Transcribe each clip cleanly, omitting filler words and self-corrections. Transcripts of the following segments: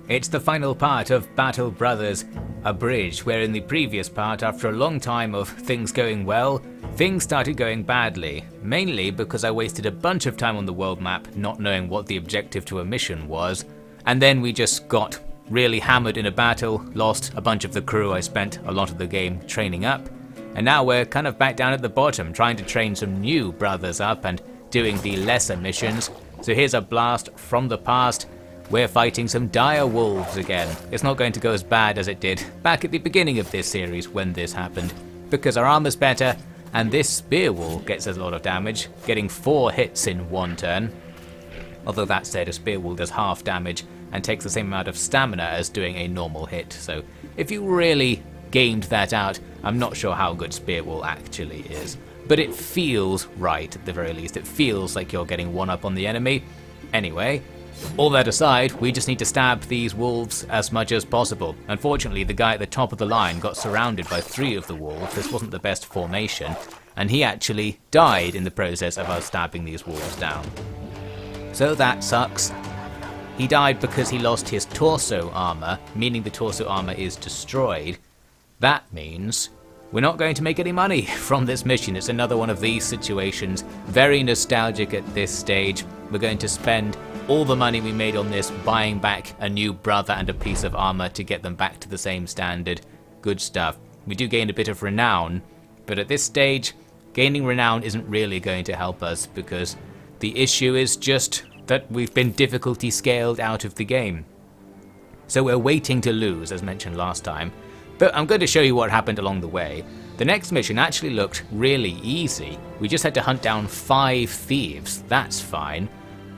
It's the final part of Battle Brothers Abridged, where in the previous part, after a long time of things going well, things started going badly, mainly because I wasted a bunch of time on the world map not knowing what the objective to a mission was, and then we just got really hammered in a battle, lost a bunch of the crew I spent a lot of the game training up, and now we're kind of back down at the bottom trying to train some new brothers up and doing the lesser missions. So here's a blast from the past. We're fighting some dire wolves again. It's not going to go as bad as it did back at the beginning of this series when this happened, because our armor's better and this spear wall gets us a lot of damage, getting 4 hits in one turn. Although that said, a spear wall does half damage and takes the same amount of stamina as doing a normal hit, so if you really gamed that out, I'm not sure how good spear wall actually is. But it feels right at the very least. It feels like you're getting one up on the enemy. Anyway, all that aside, we just need to stab these wolves as much as possible. Unfortunately, the guy at the top of the line got surrounded by 3 of the wolves. This wasn't the best formation, and he actually died in the process of us stabbing these wolves down. So that sucks. He died because he lost his torso armor, meaning the torso armor is destroyed. That means we're not going to make any money from this mission. It's another one of these situations, very nostalgic at this stage. We're going to spend all the money we made on this buying back a new brother and a piece of armor to get them back to the same standard. Good stuff. We do gain a bit of renown, but at this stage, gaining renown isn't really going to help us because the issue is just that we've been difficulty scaled out of the game. So we're waiting to lose, as mentioned last time. But I'm going to show you what happened along the way. The next mission actually looked really easy. We just had to hunt down 5 thieves, that's fine.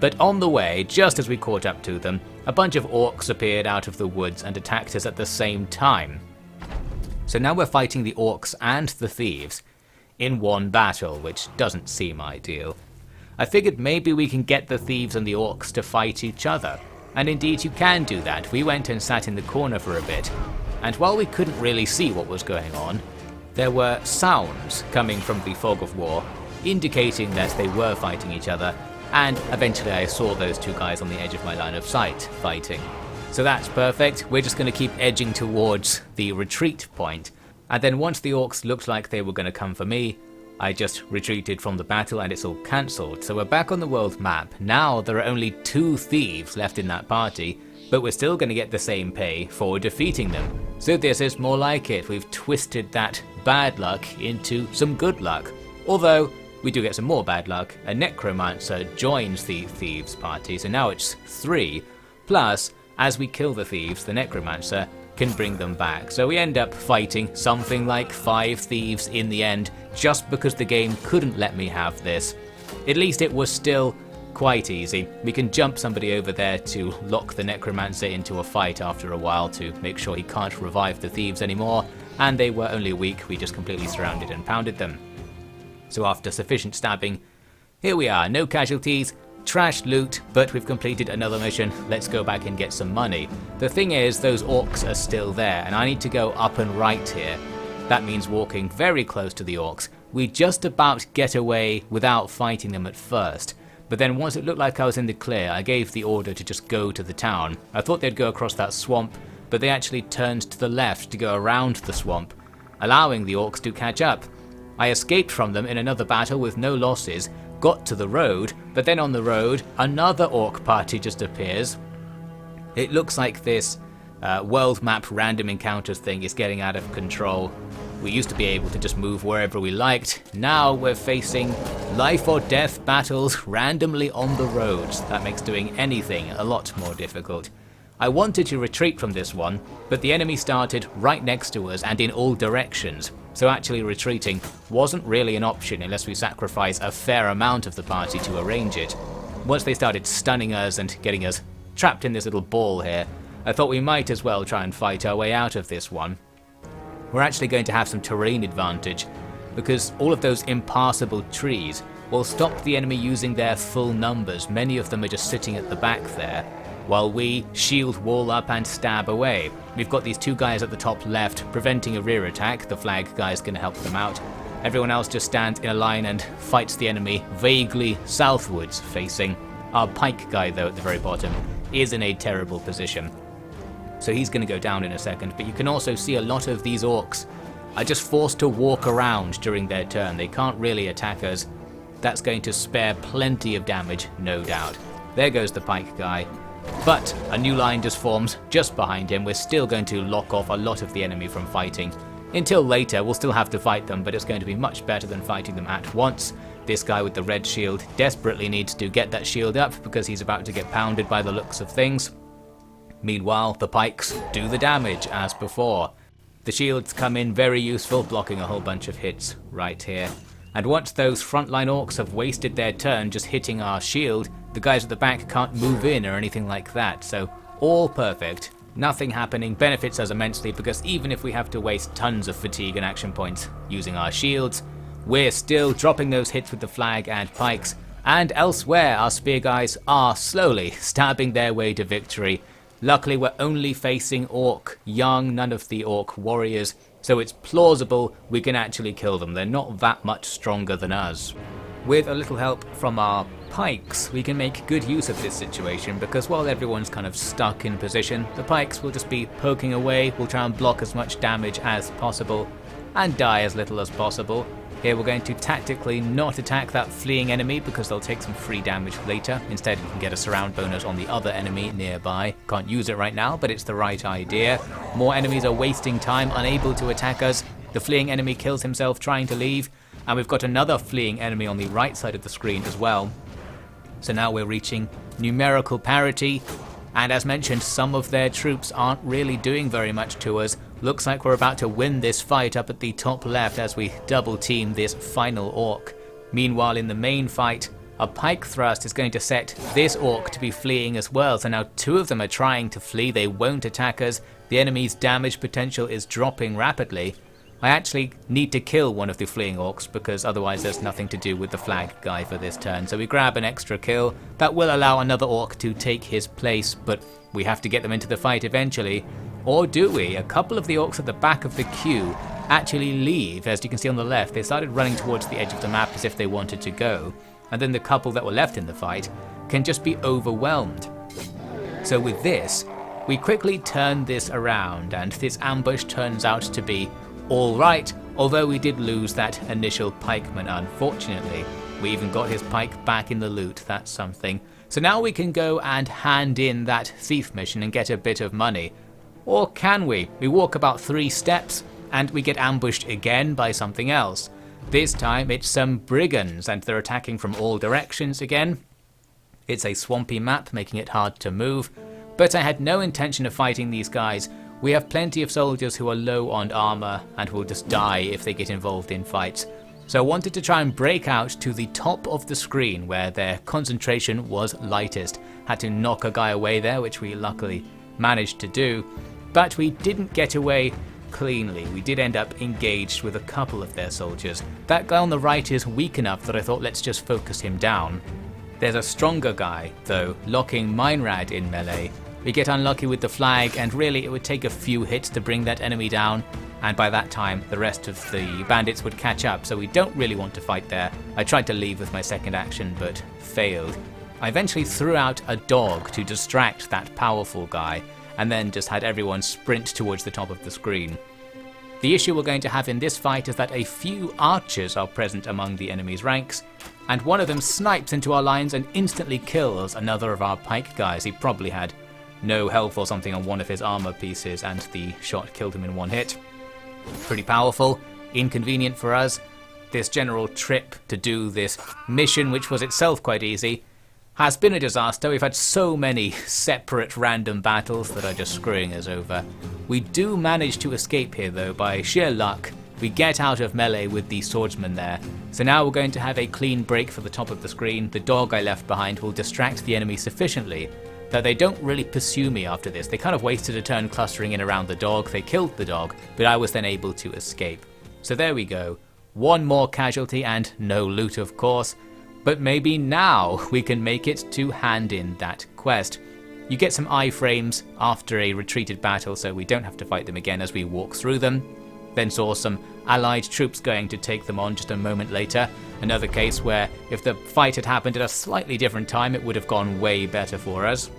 But on the way, just as we caught up to them, a bunch of orcs appeared out of the woods and attacked us at the same time. So now we're fighting the orcs and the thieves in one battle, which doesn't seem ideal. I figured maybe we can get the thieves and the orcs to fight each other. And indeed you can do that. We went and sat in the corner for a bit, and while we couldn't really see what was going on, there were sounds coming from the fog of war, indicating that they were fighting each other, and eventually I saw those 2 guys on the edge of my line of sight fighting. So that's perfect. We're just going to keep edging towards the retreat point, and then once the orcs looked like they were going to come for me, I just retreated from the battle and it's all cancelled. So we're back on the world map. Now there are only 2 thieves left in that party, but we're still going to get the same pay for defeating them. So this is more like it. We've twisted that bad luck into some good luck. Although, we do get some more bad luck. A necromancer joins the thieves party, so now it's 3. Plus, as we kill the thieves, the necromancer can bring them back. So we end up fighting something like 5 thieves in the end, just because the game couldn't let me have this. At least it was still quite easy. We can jump somebody over there to lock the necromancer into a fight after a while to make sure he can't revive the thieves anymore, and they were only weak. We just completely surrounded and pounded them. So after sufficient stabbing, here we are, no casualties, trash loot, but we've completed another mission. Let's go back and get some money. The thing is, those orcs are still there, and I need to go up and right here. That means walking very close to the orcs. We just about get away without fighting them at first. But then once it looked like I was in the clear, I gave the order to just go to the town. I thought they'd go across that swamp, but they actually turned to the left to go around the swamp, allowing the orcs to catch up. I escaped from them in another battle with no losses, got to the road, but then on the road, another orc party just appears. It looks like this world map random encounters thing is getting out of control. We used to be able to just move wherever we liked. Now we're facing life or death battles randomly on the roads. That makes doing anything a lot more difficult. I wanted to retreat from this one, but the enemy started right next to us and in all directions. So actually retreating wasn't really an option unless we sacrifice a fair amount of the party to arrange it. Once they started stunning us and getting us trapped in this little ball here, I thought we might as well try and fight our way out of this one. We're actually going to have some terrain advantage, because all of those impassable trees will stop the enemy using their full numbers. Many of them are just sitting at the back there, while we shield wall up and stab away. We've got these 2 guys at the top left preventing a rear attack. The flag guy's going to help them out. Everyone else just stands in a line and fights the enemy vaguely southwards facing. Our pike guy though at the very bottom is in a terrible position. so he's going to go down in a second. But you can also see a lot of these orcs are just forced to walk around during their turn. They can't really attack us. That's going to spare plenty of damage, no doubt. There goes the pike guy. But a new line just forms just behind him. We're still going to lock off a lot of the enemy from fighting. Until later, we'll still have to fight them, but it's going to be much better than fighting them at once. This guy with the red shield desperately needs to get that shield up because he's about to get pounded by the looks of things. Meanwhile, the pikes do the damage as before. The shields come in very useful, blocking a whole bunch of hits right here. And once those frontline orcs have wasted their turn just hitting our shield, the guys at the back can't move in or anything like that, so all perfect. Nothing happening benefits us immensely because even if we have to waste tons of fatigue and action points using our shields, we're still dropping those hits with the flag and pikes, and elsewhere our spear guys are slowly stabbing their way to victory. Luckily we're only facing orc young, none of the orc warriors, so it's plausible we can actually kill them. They're not that much stronger than us. With a little help from our pikes, we can make good use of this situation because while everyone's kind of stuck in position, the pikes will just be poking away. We'll try and block as much damage as possible and die as little as possible. Here we're going to tactically not attack that fleeing enemy because they'll take some free damage later. Instead we can get a surround bonus on the other enemy nearby. Can't use it right now, but it's the right idea. More enemies are wasting time, unable to attack us. The fleeing enemy kills himself trying to leave, and we've got another fleeing enemy on the right side of the screen as well. So now we're reaching numerical parity, and as mentioned, some of their troops aren't really doing very much to us. Looks like we're about to win this fight up at the top left as we double team this final orc. Meanwhile, in the main fight, a pike thrust is going to set this orc to be fleeing as well. So now two of them are trying to flee. They won't attack us. The enemy's damage potential is dropping rapidly. I actually need to kill one of the fleeing orcs because otherwise there's nothing to do with the flag guy for this turn. So we grab an extra kill. That will allow another orc to take his place, but we have to get them into the fight eventually. Or do we? A couple of the orcs at the back of the queue actually leave. As you can see on the left, they started running towards the edge of the map as if they wanted to go. And then the couple that were left in the fight can just be overwhelmed. So with this, we quickly turn this around, and this ambush turns out to be alright, although we did lose that initial pikeman unfortunately. We even got his pike back in the loot, that's something. So now we can go and hand in that thief mission and get a bit of money. Or can we? We walk about 3 steps and we get ambushed again by something else. This time it's some brigands and they're attacking from all directions again. It's a swampy map, making it hard to move, but I had no intention of fighting these guys. We have plenty of soldiers who are low on armor and will just die if they get involved in fights. So I wanted to try and break out to the top of the screen where their concentration was lightest. Had to knock a guy away there, which we luckily managed to do. But we didn't get away cleanly. We did end up engaged with a couple of their soldiers. That guy on the right is weak enough that I thought let's just focus him down. There's a stronger guy, though, locking mire in melee. We get unlucky with the flag, and really it would take a few hits to bring that enemy down, and by that time the rest of the bandits would catch up, so we don't really want to fight there. I tried to leave with my second action, but failed. I eventually threw out a dog to distract that powerful guy, and then just had everyone sprint towards the top of the screen. The issue we're going to have in this fight is that a few archers are present among the enemy's ranks, and one of them snipes into our lines and instantly kills another of our pike guys. He probably had no health or something on one of his armor pieces, and the shot killed him in one hit. Pretty powerful, inconvenient for us. This general trip to do this mission, which was itself quite easy, has been a disaster. We've had so many separate random battles that are just screwing us over. We do manage to escape here though by sheer luck. We get out of melee with the swordsman there. So now we're going to have a clean break for the top of the screen. The dog I left behind will distract the enemy sufficiently that they don't really pursue me after this. They kind of wasted a turn clustering in around the dog. They killed the dog, but I was then able to escape. So there we go. One more casualty and no loot of course. But maybe now we can make it to hand in that quest. You get some iframes after a retreated battle, so we don't have to fight them again as we walk through them. Then saw some allied troops going to take them on just a moment later. Another case where if the fight had happened at a slightly different time, it would have gone way better for us.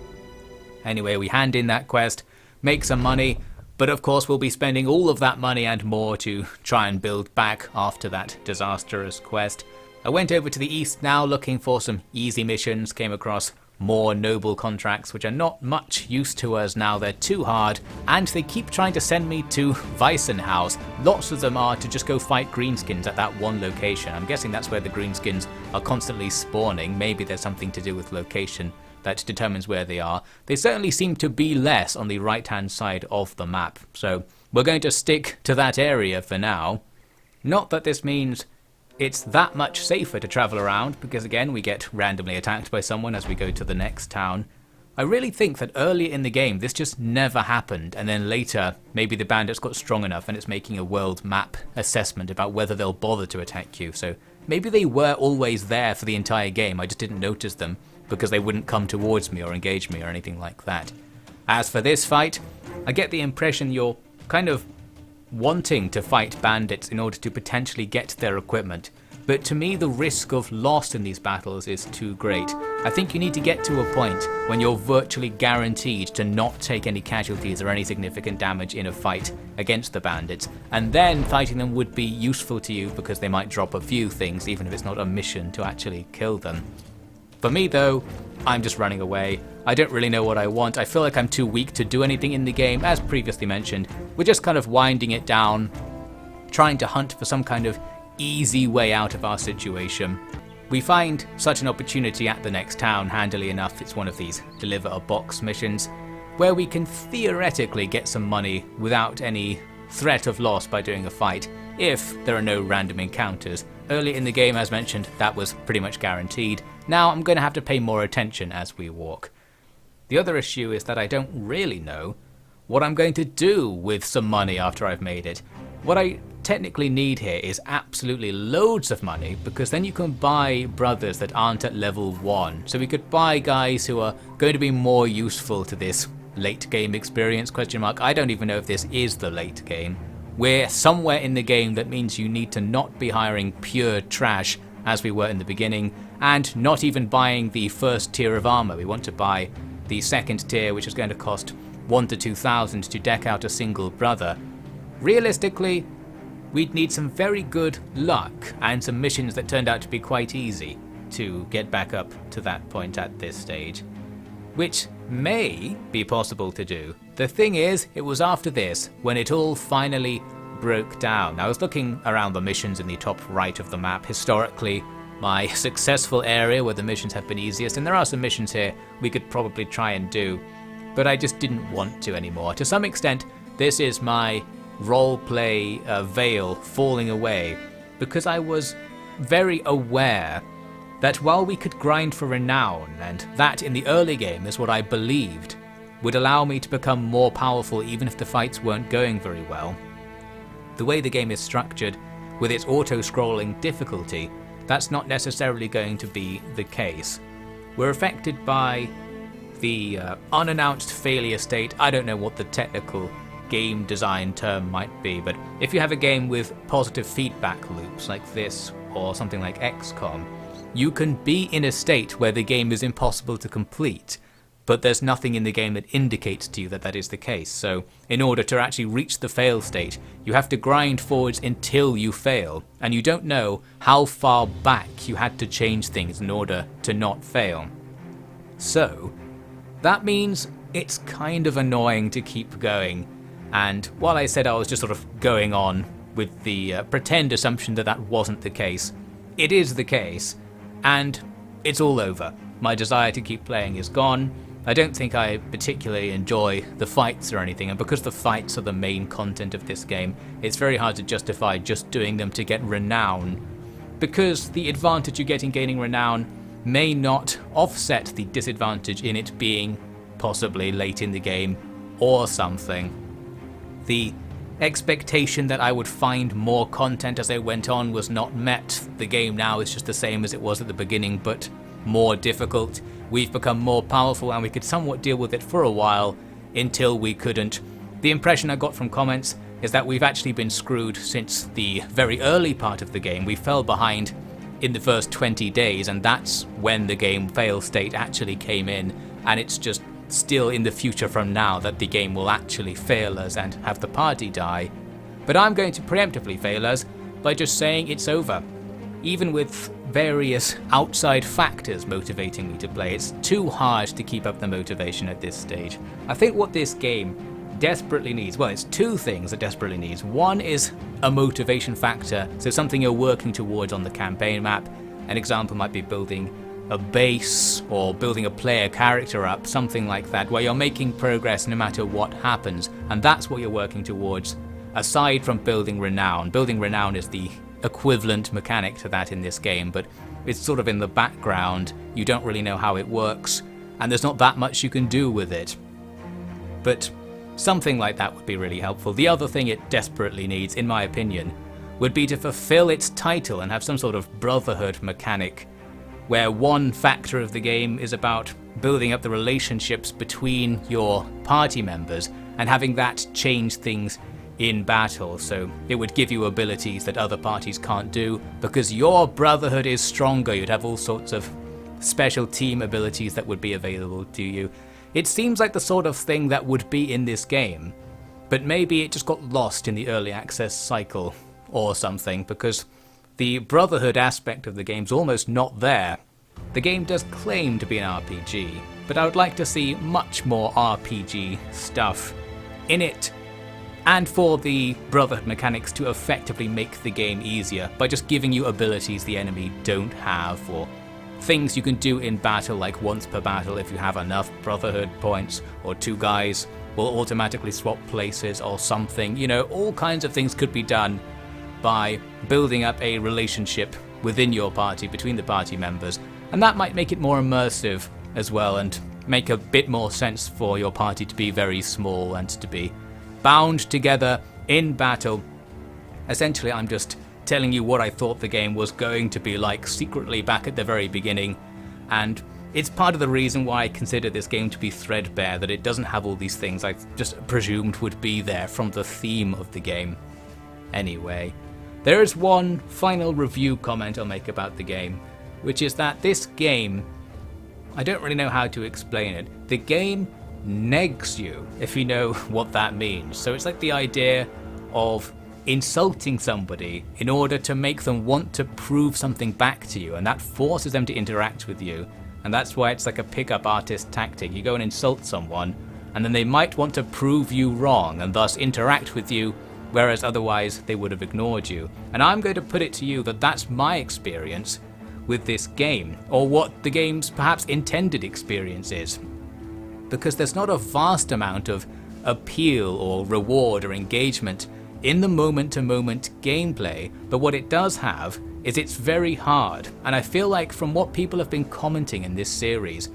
Anyway, we hand in that quest, make some money, but of course we'll be spending all of that money and more to try and build back after that disastrous quest. I went over to the east now looking for some easy missions, came across more noble contracts which are not much use to us now, they're too hard, and they keep trying to send me to Weissenhaus. Lots of them are to just go fight greenskins at that one location. I'm guessing that's where the greenskins are constantly spawning. Maybe there's something to do with location that determines where they are. They certainly seem to be less on the right hand side of the map, so we're going to stick to that area for now. Not that this means it's that much safer to travel around, because again we get randomly attacked by someone as we go to the next town. I really think that earlier in the game this just never happened, and then later maybe the bandits got strong enough and it's making a world map assessment about whether they'll bother to attack you. So maybe they were always there for the entire game, I just didn't notice them because they wouldn't come towards me or engage me or anything like that. As for this fight, I get the impression you're kind of wanting to fight bandits in order to potentially get their equipment, but to me the risk of loss in these battles is too great. I think you need to get to a point when you're virtually guaranteed to not take any casualties or any significant damage in a fight against the bandits, and then fighting them would be useful to you because they might drop a few things even if it's not a mission to actually kill them. For me though, I'm just running away. I don't really know what I want. I feel like I'm too weak to do anything in the game, as previously mentioned. We're just kind of winding it down, trying to hunt for some kind of easy way out of our situation. We find such an opportunity at the next town, handily enough. It's one of these deliver a box missions, where we can theoretically get some money without any threat of loss by doing a fight, if there are no random encounters. Early in the game, as mentioned, that was pretty much guaranteed. Now I'm going to have to pay more attention as we walk. The other issue is that I don't really know what I'm going to do with some money after I've made it. What I technically need here is absolutely loads of money, because then you can buy brothers that aren't at level 1. So we could buy guys who are going to be more useful to this late game experience, question mark. I don't even know if this is the late game. We're somewhere in the game that means you need to not be hiring pure trash as we were in the beginning, and not even buying the first tier of armor. We want to buy the second tier, which is going to cost 1,000 to 2,000 to deck out a single brother. Realistically, we'd need some very good luck and some missions that turned out to be quite easy to get back up to that point at this stage, which may be possible to do. The thing is, it was after this when it all finally broke down. I was looking around the missions in the top right of the map. Historically, my successful area where the missions have been easiest, and there are some missions here we could probably try and do, but I just didn't want to anymore. To some extent, this is my roleplay veil falling away, because I was very aware that while we could grind for renown, and that in the early game is what I believed would allow me to become more powerful even if the fights weren't going very well, the way the game is structured, with its auto-scrolling difficulty, that's not necessarily going to be the case. We're affected by the unannounced failure state. I don't know what the technical game design term might be, but if you have a game with positive feedback loops like this, or something like XCOM, you can be in a state where the game is impossible to complete, but there's nothing in the game that indicates to you that that is the case. So in order to actually reach the fail state, you have to grind forwards until you fail, and you don't know how far back you had to change things in order to not fail. So that means it's kind of annoying to keep going, and while I said I was just sort of going on with the pretend assumption that that wasn't the case, it is the case, and it's all over. My desire to keep playing is gone. I don't think I particularly enjoy the fights or anything, and because the fights are the main content of this game, it's very hard to justify just doing them to get renown, because the advantage you get in gaining renown may not offset the disadvantage in it being possibly late in the game or something. The expectation that I would find more content as I went on was not met. The game now is just the same as it was at the beginning, but more difficult. We've become more powerful and we could somewhat deal with it for a while until we couldn't. The impression I got from comments is that we've actually been screwed since the very early part of the game. We fell behind in the first 20 days, and that's when the game fail state actually came in, and it's just still in the future from now that the game will actually fail us and have the party die. But I'm going to preemptively fail us by just saying it's over. Even with various outside factors motivating me to play, it's too hard to keep up the motivation at this stage. I think what this game desperately needs, well, it's two things it desperately needs. One is a motivation factor, so something you're working towards on the campaign map. An example might be building a base or building a player character up, something like that, where you're making progress no matter what happens, and that's what you're working towards, aside from building renown. Building renown is the equivalent mechanic to that in this game, but it's sort of in the background. You don't really know how it works, and there's not that much you can do with it. But something like that would be really helpful. The other thing it desperately needs, in my opinion, would be to fulfill its title and have some sort of brotherhood mechanic, where one factor of the game is about building up the relationships between your party members and having that change things in battle. So it would give you abilities that other parties can't do because your brotherhood is stronger. You'd have all sorts of special team abilities that would be available to you. It seems like the sort of thing that would be in this game, but maybe it just got lost in the early access cycle or something, because the brotherhood aspect of the game's almost not there. The game does claim to be an RPG, but I would like to see much more RPG stuff in it, and for the brotherhood mechanics to effectively make the game easier by just giving you abilities the enemy don't have, or things you can do in battle, like once per battle if you have enough brotherhood points, or two guys will automatically swap places or something. You know, all kinds of things could be done by building up a relationship within your party, between the party members, and that might make it more immersive as well and make a bit more sense for your party to be very small and to be bound together in battle. Essentially, I'm just telling you what I thought the game was going to be like secretly back at the very beginning, and it's part of the reason why I consider this game to be threadbare, that it doesn't have all these things I just presumed would be there from the theme of the game. Anyway, there is one final review comment I'll make about the game, which is that this game, I don't really know how to explain it. The game negs you, if you know what that means. So it's like the idea of insulting somebody in order to make them want to prove something back to you, and that forces them to interact with you. And that's why it's like a pickup artist tactic. You go and insult someone, and then they might want to prove you wrong and thus interact with you, whereas otherwise they would have ignored you. And I'm going to put it to you that that's my experience with this game, or what the game's perhaps intended experience is. Because there's not a vast amount of appeal or reward or engagement in the moment-to-moment gameplay, but what it does have is it's very hard, and I feel like from what people have been commenting in this series,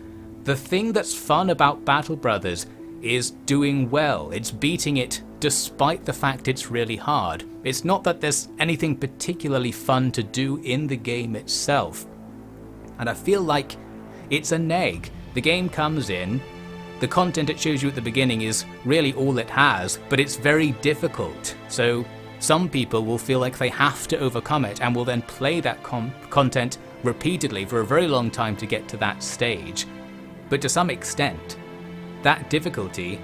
the thing that's fun about Battle Brothers is doing well. It's beating it despite the fact it's really hard. It's not that there's anything particularly fun to do in the game itself, and I feel like it's a neg. The game comes in, the content it shows you at the beginning is really all it has, but it's very difficult. So some people will feel like they have to overcome it and will then play that content repeatedly for a very long time to get to that stage. But to some extent, that difficulty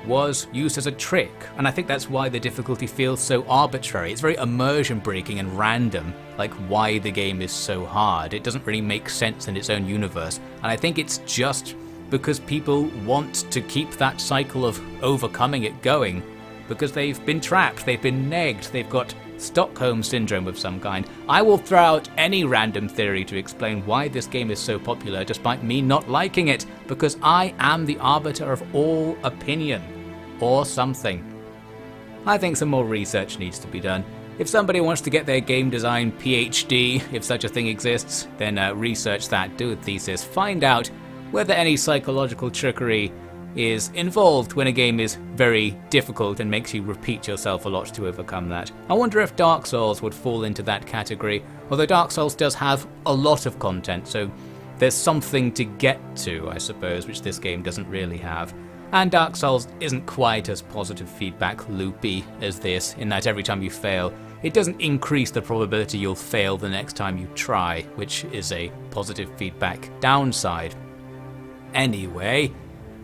was used as a trick, and I think that's why the difficulty feels so arbitrary. It's very immersion breaking and random, like why the game is so hard. It doesn't really make sense in its own universe, and I think it's just because people want to keep that cycle of overcoming it going, because they've been trapped, they've been negged, they've got Stockholm Syndrome of some kind. I will throw out any random theory to explain why this game is so popular despite me not liking it, because I am the arbiter of all opinion, or something. I think some more research needs to be done. If somebody wants to get their game design PhD, if such a thing exists, then research that, do a thesis, find out whether any psychological trickery is involved when a game is very difficult and makes you repeat yourself a lot to overcome that. I wonder if Dark Souls would fall into that category, although Dark Souls does have a lot of content, so there's something to get to, I suppose, which this game doesn't really have. And Dark Souls isn't quite as positive feedback loopy as this, in that every time you fail, it doesn't increase the probability you'll fail the next time you try, which is a positive feedback downside. Anyway,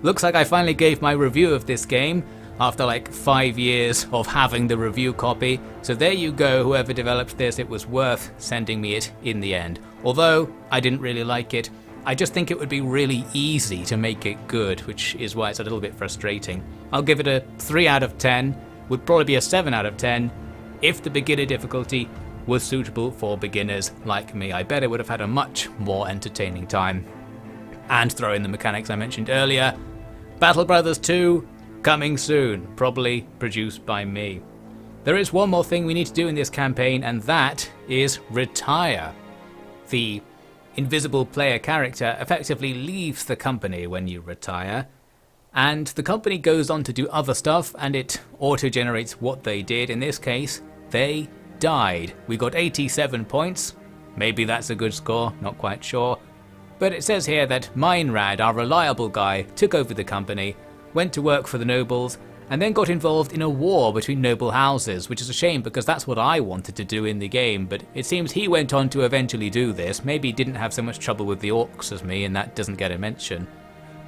looks like I finally gave my review of this game after like 5 years of having the review copy. So there you go, whoever developed this, it was worth sending me it in the end. Although I didn't really like it, I just think it would be really easy to make it good, which is why it's a little bit frustrating. I'll give it a 3 out of 10, would probably be a 7 out of 10 if the beginner difficulty was suitable for beginners like me. I bet it would have had a much more entertaining time. And throw in the mechanics I mentioned earlier. Battle Brothers 2, coming soon, probably produced by me. There is one more thing we need to do in this campaign, and that is retire. The invisible player character effectively leaves the company when you retire, and the company goes on to do other stuff, and it auto-generates what they did. In this case, they died. We got 87 points. Maybe that's a good score, not quite sure. But it says here that Meinrad, our reliable guy, took over the company, went to work for the nobles, and then got involved in a war between noble houses, which is a shame because that's what I wanted to do in the game, but it seems he went on to eventually do this. Maybe he didn't have so much trouble with the orcs as me, and that doesn't get a mention.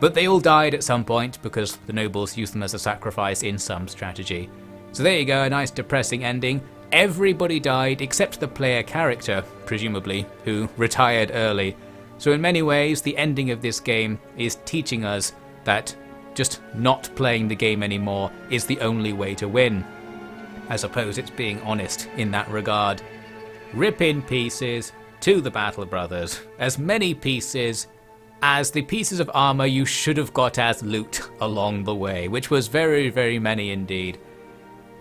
But they all died at some point because the nobles used them as a sacrifice in some strategy. So there you go, a nice depressing ending. Everybody died except the player character, presumably, who retired early. So in many ways, the ending of this game is teaching us that just not playing the game anymore is the only way to win. I suppose it's being honest in that regard. Rip in pieces to the Battle Brothers. As many pieces as the pieces of armor you should have got as loot along the way, which was very, very many indeed.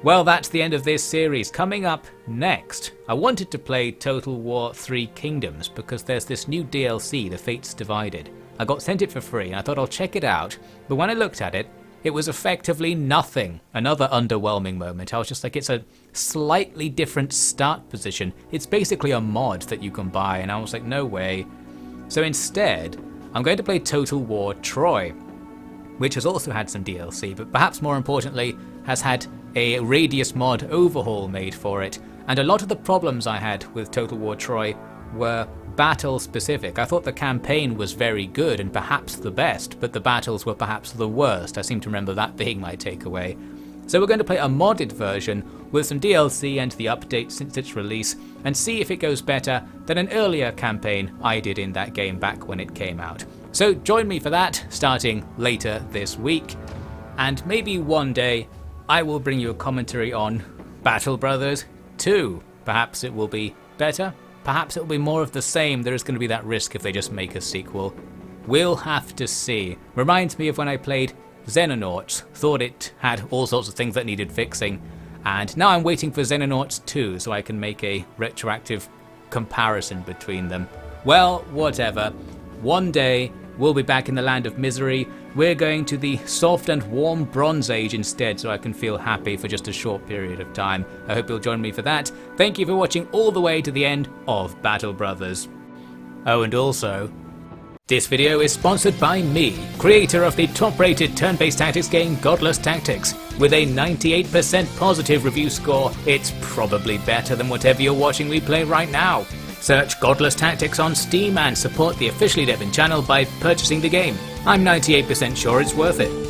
Well, that's the end of this series. Coming up next, I wanted to play Total War 3 Kingdoms because there's this new DLC, The Fates Divided. I got sent it for free and I thought I'll check it out, but when I looked at it, it was effectively nothing. Another underwhelming moment. I was just like, it's a slightly different start position. It's basically a mod that you can buy, and I was like, no way. So instead, I'm going to play Total War Troy, which has also had some DLC, but perhaps more importantly, has had a Radius mod overhaul made for it, and a lot of the problems I had with Total War Troy were battle specific. I thought the campaign was very good and perhaps the best, but the battles were perhaps the worst. I seem to remember that being my takeaway. So we're going to play a modded version with some DLC and the update since its release, and see if it goes better than an earlier campaign I did in that game back when it came out. So join me for that, starting later this week, and maybe one day I will bring you a commentary on Battle Brothers 2. Perhaps it will be better, perhaps it will be more of the same. There is going to be that risk if they just make a sequel. We'll have to see. Reminds me of when I played Xenonauts, thought it had all sorts of things that needed fixing, and now I'm waiting for Xenonauts 2 so I can make a retroactive comparison between them. Well, whatever. One day we'll be back in the land of misery. We're going to the soft and warm Bronze Age instead, so I can feel happy for just a short period of time. I hope you'll join me for that. Thank you for watching all the way to the end of Battle Brothers. Oh, and also, this video is sponsored by me, creator of the top-rated turn-based tactics game Godless Tactics. With a 98% positive review score, it's probably better than whatever you're watching me play right now. Search Godless Tactics on Steam and support the officially developed channel by purchasing the game. I'm 98% sure it's worth it.